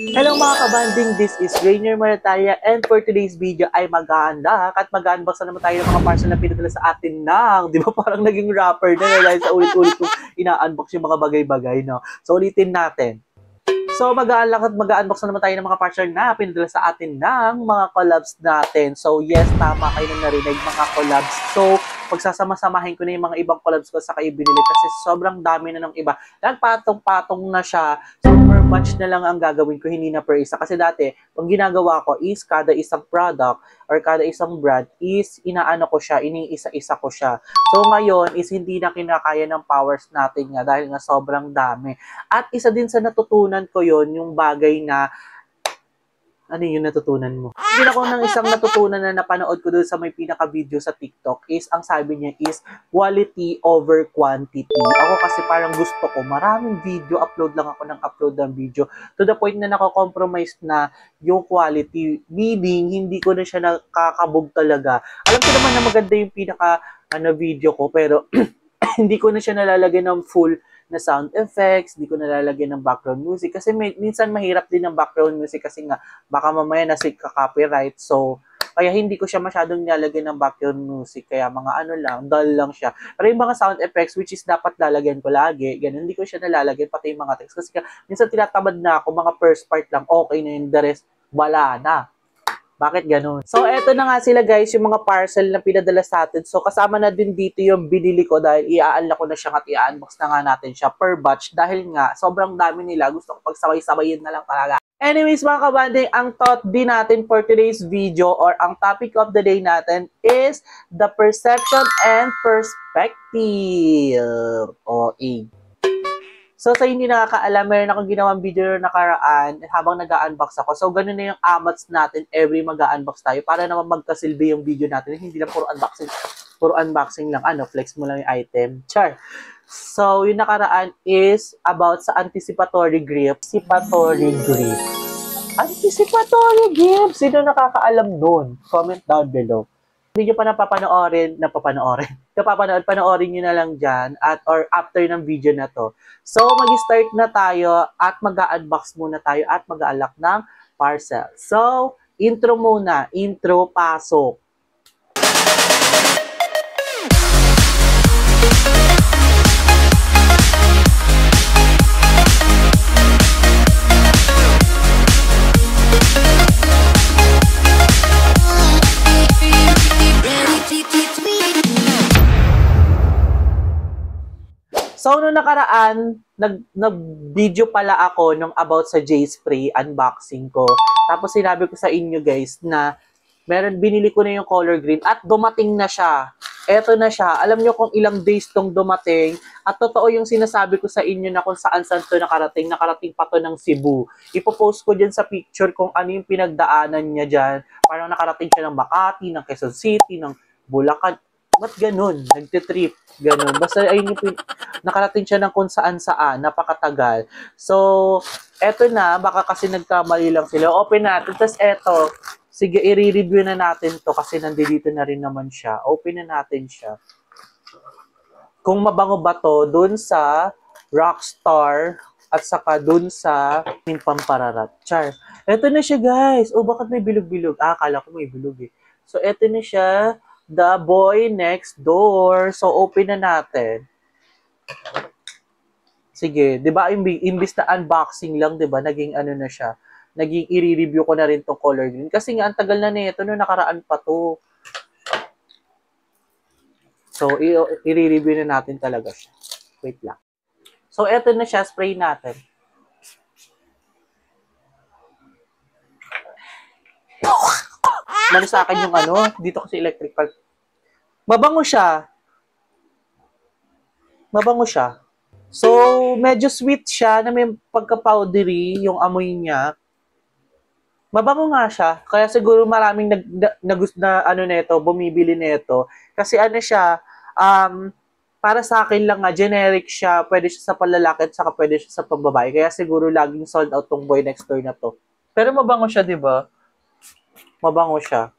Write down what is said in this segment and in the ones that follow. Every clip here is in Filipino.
Hello mga kabanding, this is Rainier Maratalia and for today's video ay mag-unlock at mag-unbox na naman tayo ng mga parcel na pinadala sa atin ng, di ba parang naging rapper na dahil sa ulit-ulit kong ina-unbox yung mga bagay-bagay, no? So ulitin natin. So mag-unlock at mag-unbox na naman tayo ng mga parcel na pinadala sa atin ng mga collabs natin. So yes, tama kayo na narinig, mga collabs. So pagsasama-samahin ko na yung mga ibang collabs ko sa kayo binili kasi sobrang dami na ng iba. Nagpatong-patong na siya. So per batch na lang ang gagawin ko, hindi na per isa. Kasi dati, ang ginagawa ko is kada isang product or kada isang brand is inaano ko siya, iniisa-isa ko siya. So ngayon is hindi na kinakaya ng powers natin nga dahil nga sobrang dami. At isa din sa natutunan ko yon yung bagay na ano yung natutunan mo? Hindi ako ng isang natutunan na napanood ko doon sa may pinaka-video sa TikTok is, ang sabi niya is, quality over quantity. Ako kasi parang gusto ko, maraming video, upload lang ako ng upload ng video, to the point na nako-compromise na yung quality, meaning, hindi ko na siya nakakabog talaga. Alam ko naman na maganda yung pinaka-video ko, pero hindi ko na siya nalalagay ng full na sound effects, di ko nalalagyan ng background music kasi minsan mahirap din ng background music kasi nga baka mamaya nasig ka copyright. So kaya hindi ko siya masyadong nilalagyan ng background music, kaya mga ano lang, dull lang siya. Pero yung mga sound effects which is dapat lalagyan ko lagi, ganun, hindi ko siya nalalagyan, pati yung mga text kasi minsan tinatamad na ako, mga first part lang okay na yun, the rest wala na. Bakit ganun? So, eto na nga sila guys, yung mga parcel na pinadala sa atin. So, kasama na din dito yung binili ko dahil i-unlock ko na siya at i-unbox na nga natin siya per batch. Dahil nga, sobrang dami nila. Gusto ko pagsabay-sabayin na lang talaga. Anyways, mga kabanding, ang thought din natin for today's video or ang topic of the day natin is the perception and perspective. O, So, sa hindi nakakaalam, meron akong ginawang video na nakaraan habang nag-unbox ako. So, ganun na yung amats natin every mag-unbox tayo para naman magkasilbi yung video natin. Hindi lang puro unboxing lang. Ano, flex mo lang yung item. Char. So, yung nakaraan is about sa anticipatory grip. Anticipatory grip. Sino nakakaalam nun? Comment down below. Hindi nyo pa panoorin nyo na lang dyan or after ng video na to. So, mag-start na tayo at mag-unbox muna tayo at mag-unlock ng parcel. So, intro muna. Intro, pasok. So, nung nakaraan, nag-video pala ako nung about sa J-Spray unboxing ko. Tapos sinabi ko sa inyo guys na binili ko na yung color green at dumating na siya. Eto na siya. Alam nyo kung ilang days tong dumating. At totoo yung sinasabi ko sa inyo na kung saan-saan to nakarating. Nakarating pa to ng Cebu. Ipopost ko dyan sa picture kung ano yung pinagdaanan niya dyan. Parang nakarating siya ng Makati, ng Quezon City, ng Bulacan. Ba't ganun? Nagtitrip. Ganun. Basta ayun yung nakarating siya ng kung saan-saan. Napakatagal. So, eto na. Baka kasi nagkamali lang sila. Open natin. Tapos eto. Sige, i-review na natin to kasi nandito na rin naman siya. Open na natin siya. Kung mabango ba to dun sa Rockstar at saka dun sa Pampararat. Char. Eto na siya guys. O, bakit may bilog-bilog? Akala ko may bilog eh. So, eto na siya. The Boy Next Door. So, open na natin. Sige, di ba, imbis na unboxing lang, di ba, naging ano na siya. Naging i-review ko na rin tong color green. Kasi nga, ang tagal na nito, no, nakaraan pa to. So, i-review na natin talaga siya. Wait lang. So, eto na siya, spray natin. Mali sa akin yung ano, dito kasi electric fan. Mabango siya. So, medyo sweet siya na may pagka-powdery yung amoy niya. Mabango nga siya. Kaya siguro maraming bumibili nito. Kasi ano siya, para sa akin lang nga, generic siya. Pwede siya sa panlalaki at saka pwede siya sa pambabae. Kaya siguro laging sold out tong Boy Next Door na to. Pero mabango siya, di ba? Mabango siya.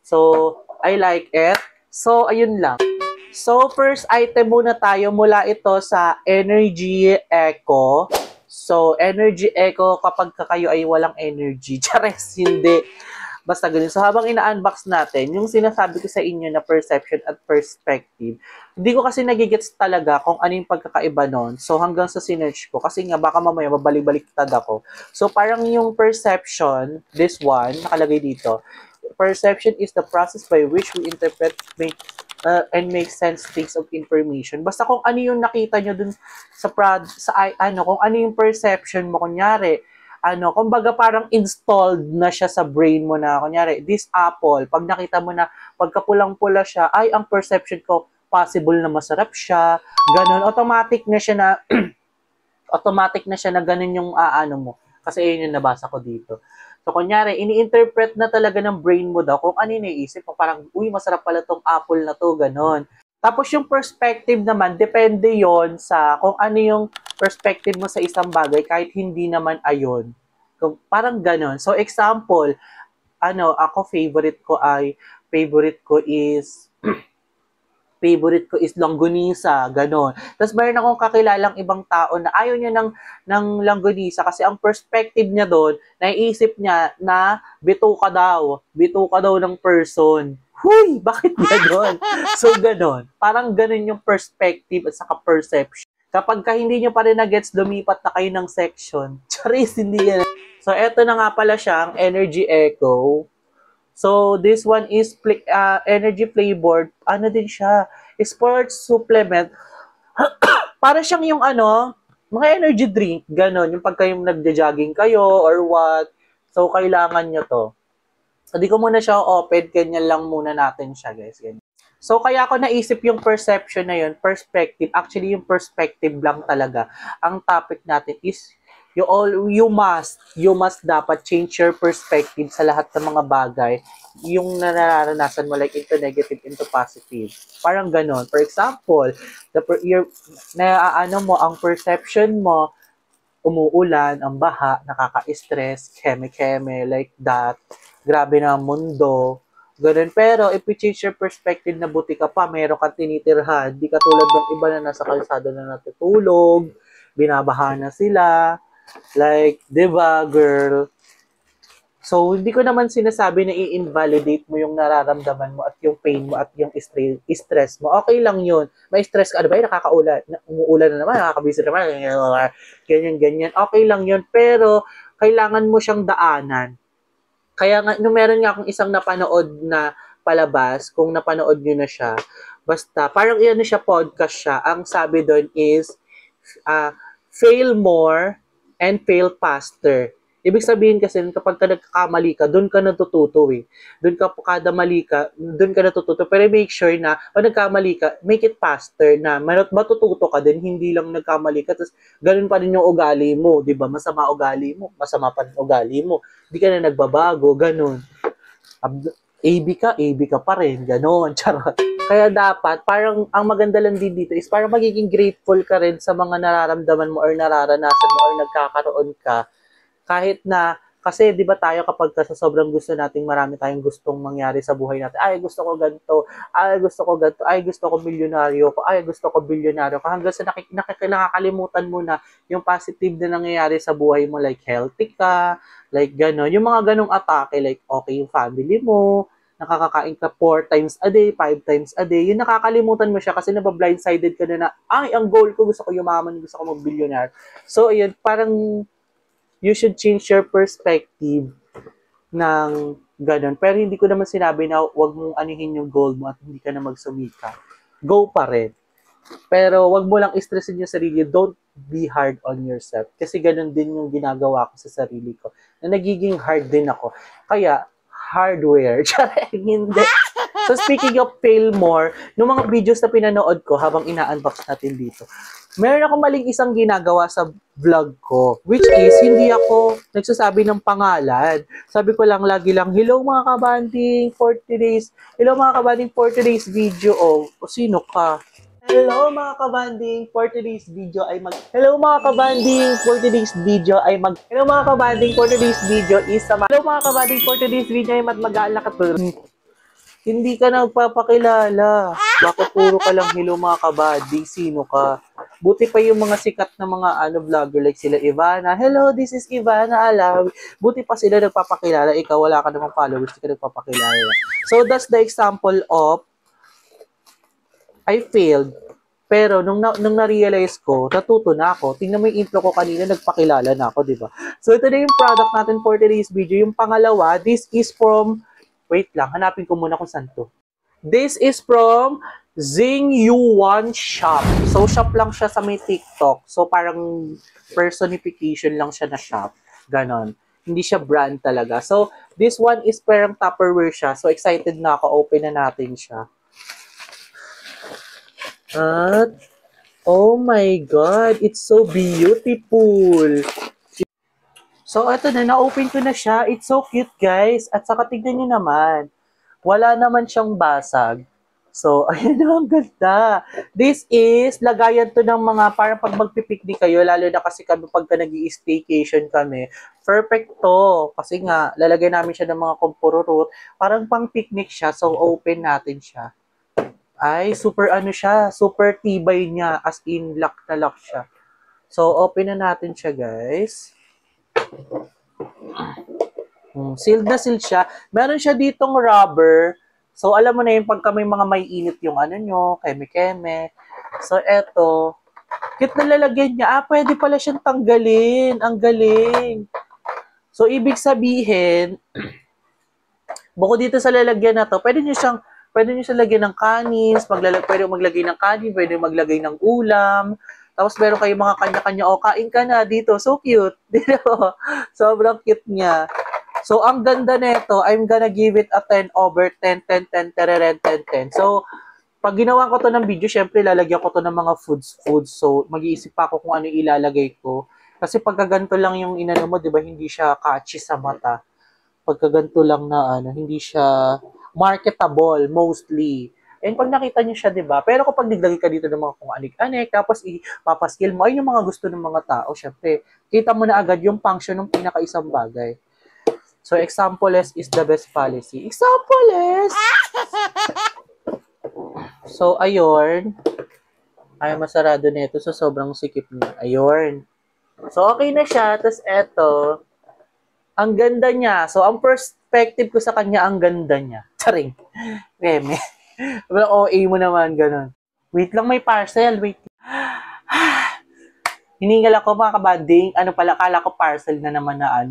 So, I like it. So, ayun lang. So, first item muna tayo mula ito sa Energy Eco. So, energy echo kapag kayo ay walang energy. Chares, hindi. Basta ganun. So, habang ina-unbox natin, yung sinasabi ko sa inyo na perception at perspective, hindi ko kasi nagigets talaga kung ano yung pagkakaiba nun. So, hanggang sa sinerch ko, kasi nga baka mamaya mabalik-baliktad ako. So, parang yung perception, this one, nakalagay dito, perception is the process by which we interpret, and make sense things of information. Basta kung ano yung nakita nyo dun kung ano yung perception mo, kunyari, kumbaga parang installed na siya sa brain mo na, kunyari, this apple, pag nakita mo na, pagkapulang-pula siya, ay, ang perception ko, possible na masarap siya, ganun, automatic na siya na ganun yung mo. Kasi yun yung nabasa ko dito. So, kunyari, ini-interpret na talaga ng brain mo daw kung ano yung naisip mo. Parang, uy, masarap pala tong apple na to, ganun. Tapos yung perspective naman, depende yon sa kung ano yung perspective mo sa isang bagay kahit hindi naman ayon. Parang ganon. So example, ako favorite ko is longganisa, ganon. Tapos mayroon akong kakilalang ibang tao na ayaw niya ng longganisa kasi ang perspective niya doon, naiisip niya na bituka daw ng person. Huy, bakit gano'n? So, gano'n. Parang gano'n yung perspective at saka perception. Kapag hindi nyo pa rin na-gets, lumipat na kayo ng section. Charis, hindi yan. So, eto na nga pala siya, ang energy echo. So, this one is energy flavored. Ano din siya? Sports supplement. Para siyang yung mga energy drink. Gano'n. Yung pag kayong nagja-jogging kayo or what. So, kailangan nyo to. So, di ko muna siya open, ganyan lang muna natin siya, guys. Ganyan. So, kaya ako naisip yung perception na yun, perspective. Actually, yung perspective lang talaga. Ang topic natin is, you must dapat change your perspective sa lahat ng mga bagay. Yung nararanasan mo, like into negative, into positive. Parang ganon. For example, ang perception mo, umuulan, ang baha, nakaka-stress, keme-keme, like that. Grabe na ang mundo. Ganun. Pero, if you change your perspective na buti ka pa, meron kang tinitirhan, di ka tulad ng iba na nasa kalsada na natutulog, binabaha na sila, like, diba, girl? So, hindi ko naman sinasabi na i-invalidate mo yung nararamdaman mo at yung pain mo at yung stress mo. Okay lang yun. May stress ka, ano ba? Nakakaulan. Umuulan na naman, nakakabisi naman. Ganyan. Okay lang yun. Pero, kailangan mo siyang daanan. Kaya nga, nung meron nga akong isang napanood na palabas, kung napanood nyo na siya, basta, parang siya, podcast siya. Ang sabi doon is, fail more and fail faster. Ibig sabihin kasi, kapag ka nagkakamali ka, doon ka natututo eh. Doon ka natututo. Pero make sure na, pag nagkamali ka, make it faster na matututo ka din, hindi lang nagkamali ka. Tapos, ganun pa rin yung ugali mo, di ba? Masama pa rin ugali mo. Hindi ka na nagbabago, ganun. AB ka pa rin, ganun. Charot. Kaya dapat, parang ang maganda lang din dito is parang magiging grateful ka rin sa mga nararamdaman mo or nararanasan mo or nagkakaroon ka. Kahit na, kasi di ba tayo kapag sa sobrang gusto nating marami tayong gustong mangyari sa buhay natin, ay gusto ko ganito, ay gusto ko milyonaryo ko, ay gusto ko bilyonaryo ko, hanggang sa nakakalimutan mo na yung positive na nangyayari sa buhay mo, like healthy ka, like gano'n. Yung mga ganong atake, like okay yung family mo, nakakakain ka 4 times a day, 5 times a day, yung nakakalimutan mo siya kasi nabablindsided ka na ay, ang goal ko, gusto ko yumaman, gusto ko mag-billionaire. So, ayun, parang you should change your perspective ng ganun. Pero hindi ko naman sinabi na wag mong anihin yung goal mo at hindi ka na magsumika. Go pa rin. Pero wag mo lang stressin yung sarili. Don't be hard on yourself. Kasi ganun din yung ginagawa ko sa sarili ko. Na nagiging hard din ako. Kaya, hardware. Hindi. So speaking of fail more, nung mga videos na pinanood ko habang ina-unbox natin dito, meron ako maling isang ginagawa sa vlog ko, which is, hindi ako nagsasabi ng pangalan. Sabi ko lang, lagi lang, hello mga kabanding, for today's video. O sino ka? Hello mga kabanding, for today's video ay Hello mga kabanding, for today's video ay Hello mga kabanding, for today's video is Hello mga kabanding, for today's video ay mag-aalak at hindi ka nagpapakilala. Bakit puro ka lang hello mga kabanding? Sino ka? Buti pa yung mga sikat na mga vlogger like sila Ivana. Hello, this is Ivana Alawi. Buti pa sila nagpapakilala. Ikaw, wala ka namang followers, hindi ka nagpapakilala. So, that's the example of I failed. Pero nung na-realize ko, natuto na ako. Tingnan mo yung intro ko kanina, nagpakilala na ako, di ba? So, ito na yung product natin for today's video. Yung pangalawa, this is from, wait lang, hanapin ko muna kung saan to. This is from Zing Yuan Shop. So, shop lang siya sa may TikTok. So, parang personification lang siya na shop. Ganon. Hindi siya brand talaga. So, this one is parang Tupperware siya. So, excited na ako. Open na natin siya. At, oh my God, it's so beautiful. So, ito na-open ko na siya. It's so cute, guys. At saka tignan nyo naman. Wala naman siyang basag. So, ayun na, ang ganda. This is, lagayan to ng mga, parang pag magpipiknik kayo, lalo na kasi kami pagka nag-i-staycation kami, perfect to. Kasi nga, lalagay namin siya ng mga kumpururut. Parang pang picnic siya, so open natin siya. Ay, super siya, super tibay niya, as in lock na lock siya. So, open na natin siya, guys. Sealed na sealed siya. Meron siya ditong rubber. So, alam mo na yun, pagka may mga may init yung nyo, keme-keme. So, eto, cute na lalagyan niya. Pwede pala siyang tanggalin. Ang galing. So, ibig sabihin, bukod dito sa lalagyan na to, pwede nyo siyang lagyan ng kanis, pwede maglagay ng kanin, pwede maglagay ng ulam. Tapos meron kayong mga kanya-kanya, kain ka na dito. So cute. Dito. Sobrang cute niya. So, ang ganda nito, I'm gonna give it a 10 over 10, 10, 10, 10, 10, 10. So, pag ginawa ko to ng video, syempre lalagyan ko to ng mga foods. So, mag-iisip pa ako kung ano ilalagay ko. Kasi pagka ganito lang yung inano mo, di ba, hindi siya catchy sa mata. Pagka ganito lang na hindi siya marketable mostly. And pag nakita niyo siya, 'di ba? Pero kapag naglagay ka dito ng mga kung anik-anik, tapos ipapaskill mo, ay yung mga gusto ng mga tao, syempre, kita mo na agad yung function ng pinakaisang bagay. So, example is the best policy. Example is! So, ayun. Ay, masarado nito. So, sobrang sikip niya. Ayun. So, okay na siya. Tapos, eto. Ang ganda niya. So, ang perspective ko sa kanya, ang ganda niya. Charing. Reme. OA mo naman, ganun. Wait lang, may parcel. Wait. Hiningal ako, mga kabanding. Kala ko parcel na naman na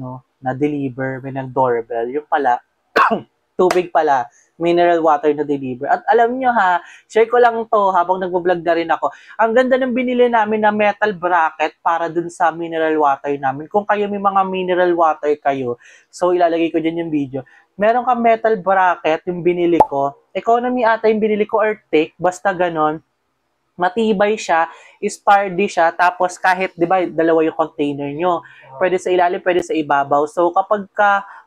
na-deliver. May nag-doorbell. Yung pala, tubig pala. Mineral water na deliver. At alam nyo share ko lang to habang nagbo-vlog na rin ako. Ang ganda ng binili namin na metal bracket para dun sa mineral water namin. Kung kayo may mga mineral water kayo, so ilalagay ko dyan yung video. Meron kang metal bracket, yung binili ko. Economy ata yung binili ko or take, basta ganon. Matibay siya, sturdy siya, tapos kahit, di ba, dalawa yung container nyo. Pwede sa ilalim, pwede sa ibabaw. So kapag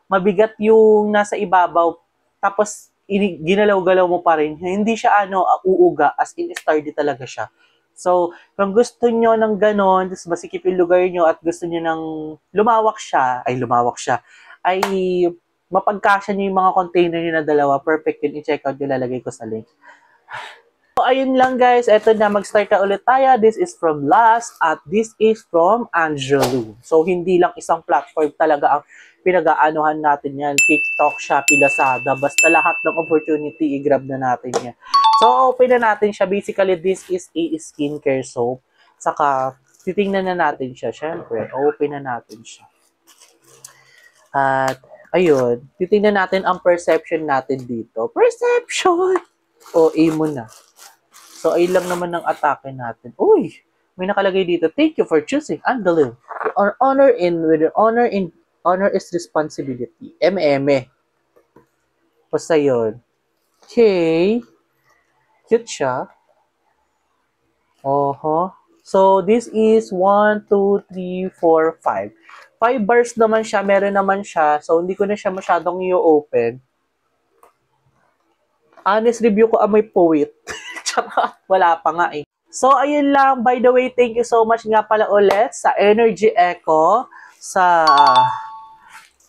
mabigat yung nasa ibabaw, tapos ginalaw-galaw mo pa rin, hindi siya uuga, as in sturdy talaga siya. So, kung gusto nyo ng ganon, tapos masikip yung lugar nyo at gusto nyo ng lumawak siya, ay mapagkasya nyo yung mga container nyo na dalawa, perfect yun, i-check out yung lalagay ko sa link. So, ayun lang guys, eto na, mag-start na ulit tayo. This is from Last at this is from Angelou. So, hindi lang isang platform talaga ang pinag-aanuhan natin yan. TikTok, Shopee, Lazada. Basta lahat ng opportunity, i-grab na natin yan. So, open na natin siya. Basically, this is a skincare soap. Saka, titingnan na natin siya. Siyempre, open na natin siya. At, ayun, titingnan natin ang perception natin dito. Perception! O, A mo na. So, ayun lang naman ang atake natin. Uy! May nakalagay dito. Thank you for choosing Angelou. Honor is responsibility. Basta yun. Okay. Cute siya. So, this is 1, 2, 3, 4, 5. 5 bars naman siya. Meron naman siya. So, hindi ko na siya masyadong i-open. Honest review ko, amoy poet. Wala pa nga eh. So, ayun lang. By the way, thank you so much nga pala ulit sa Energy Eco, sa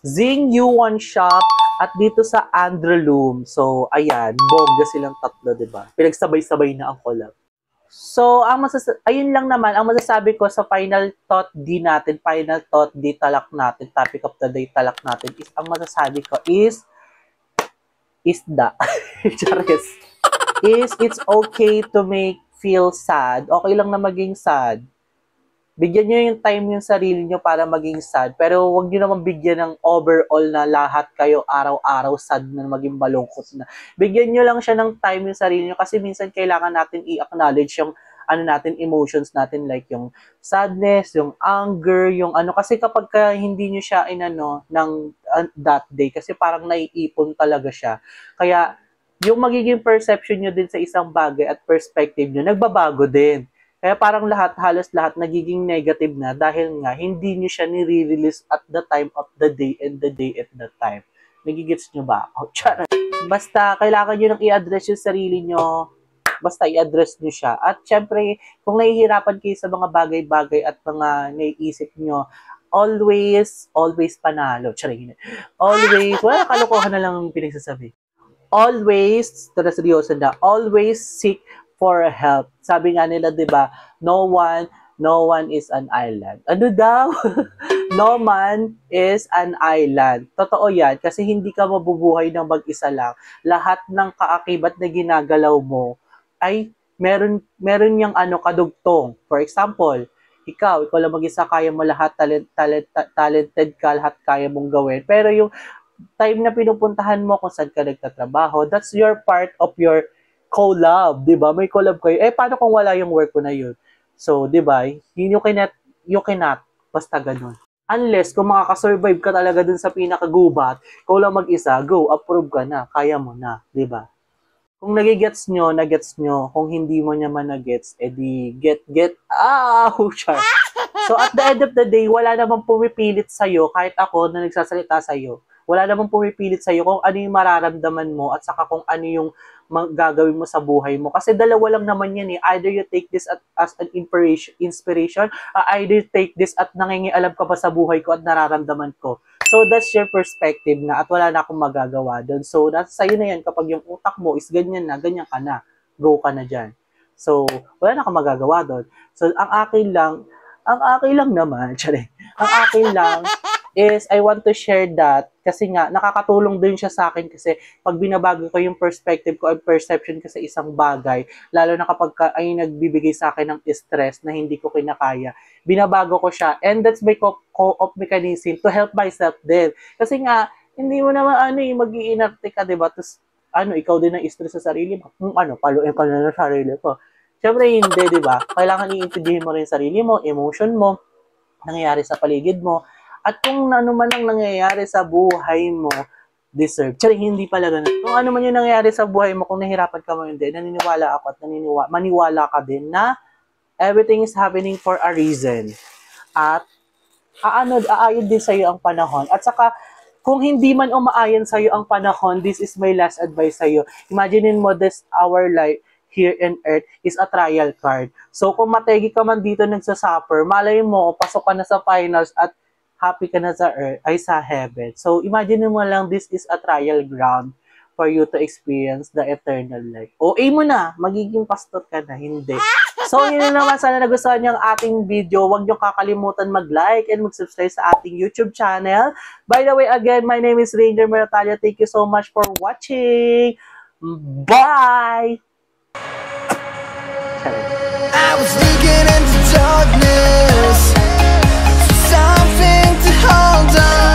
Zing Yuan Shop, at dito sa Angelou. So, ayan. Bongga silang tatlo, diba? Pinagsabay-sabay na ang collab. So, ayun lang naman, ang masasabi ko sa final thought D natin, final thought D talak natin, topic of the day talak natin, is ang masasabi ko is isda. Charis. It's okay to make feel sad. Okay lang na maging sad. Bigyan nyo yung time yung sarili nyo para maging sad. Pero huwag nyo naman bigyan ng overall na lahat kayo araw-araw sad na maging malungkot na. Bigyan nyo lang siya ng time yung sarili nyo kasi minsan kailangan natin i-acknowledge yung natin, emotions natin like yung sadness, yung anger, yung kasi kapag hindi nyo siya ng that day kasi parang naiipon talaga siya. Kaya yung magiging perception nyo din sa isang bagay at perspective nyo, nagbabago din. Kaya parang halos lahat nagiging negative na dahil nga hindi nyo siya nire-release at the time of the day and the day at the time. Nagigits nyo ba? Basta kailangan nyo nang i-address yung sarili nyo, basta i-address nyo siya. At syempre, kung nahihirapan kayo sa mga bagay-bagay at mga naiisip nyo, always panalo. Always, wala, kalokohan na lang ang pinagsasabi. Always, ito na seryoso na, always seek for help. Sabi nga nila, di ba, no one is an island. Ano daw? No man is an island. Totoo yan, kasi hindi ka mabubuhay ng mag-isa lang. Lahat ng kaakibat na ginagalaw mo ay meron yung kadugtong. For example, ikaw lang mag-isa, kaya mo lahat, talented ka, lahat kaya mong gawin. Pero yung time na pinupuntahan mo kung saan ka nagtatrabaho, that's your part of your collab, di ba? May collab kayo. Paano kung wala yung work ko na yun? So, di ba? You cannot, basta ganun. Unless, kung makakasurvive ka talaga dun sa pinakagubat, ikaw lang mag-isa, go, approve ka na, kaya mo na, di ba? Kung nagigets nyo, kung hindi mo naman nagets, edi get, char. So, at the end of the day, wala namang pumipilit sa'yo, kahit ako na nagsasalita sa'yo, wala namang pumipilit sa'yo kung ano yung mararamdaman mo at saka kung ano yung gagawin mo sa buhay mo. Kasi dalawa lang naman yan eh. Either you take this as an inspiration, or either take this at nangingialam ka pa sa buhay ko at nararamdaman ko. So, that's your perspective na at wala na akong magagawa doon. So, sa'yo na yan kapag yung utak mo is ganyan ka na. Go ka na dyan. So, wala na akong magagawa doon. So, ang akin lang naman, ang akin lang is I want to share that kasi nga nakakatulong din siya sa akin kasi pag binabago ko yung perspective ko and perception ko sa isang bagay, lalo na kapag ay nagbibigay sa akin ng stress na hindi ko kinakaya, binabago ko siya and that's my co-op mechanism to help myself din. Kasi nga hindi mo naman mag-iinarte ka, diba? Tapos ikaw din ang stress sa sarili mo. Paluin ka na sa sarili ko. Siyempre hindi, diba? Kailangan iintindihin mo rin sarili mo, emotion mo, nangyayari sa paligid mo. At kung ano man ang nangyayari sa buhay mo, deserve. Hindi pala ganun. Kung ano man yung nangyayari sa buhay mo, kung nahirapan ka mo hindi, naniniwala ako at maniwala ka din na everything is happening for a reason. At aayon din sa'yo ang panahon. At saka, kung hindi man umaayon sa'yo ang panahon, this is my last advice sa'yo. Imagine mo this, our life here in earth is a trial card. So, kung mategi ka man dito nagsasuffer, malay mo, pasok ka na sa finals at happy ka na sa earth, ay sa heaven. So, imagine mo lang, this is a trial ground for you to experience the eternal life. Mo na, magiging pastor ka na, hindi. So, yun naman, sana nagustuhan niyo ang ating video. Huwag niyo kakalimutan mag-like and mag-subscribe sa ating YouTube channel. By the way, again, my name is Ranger Meratalia. Thank you so much for watching. Bye! I was leaking into darkness, something to hold on.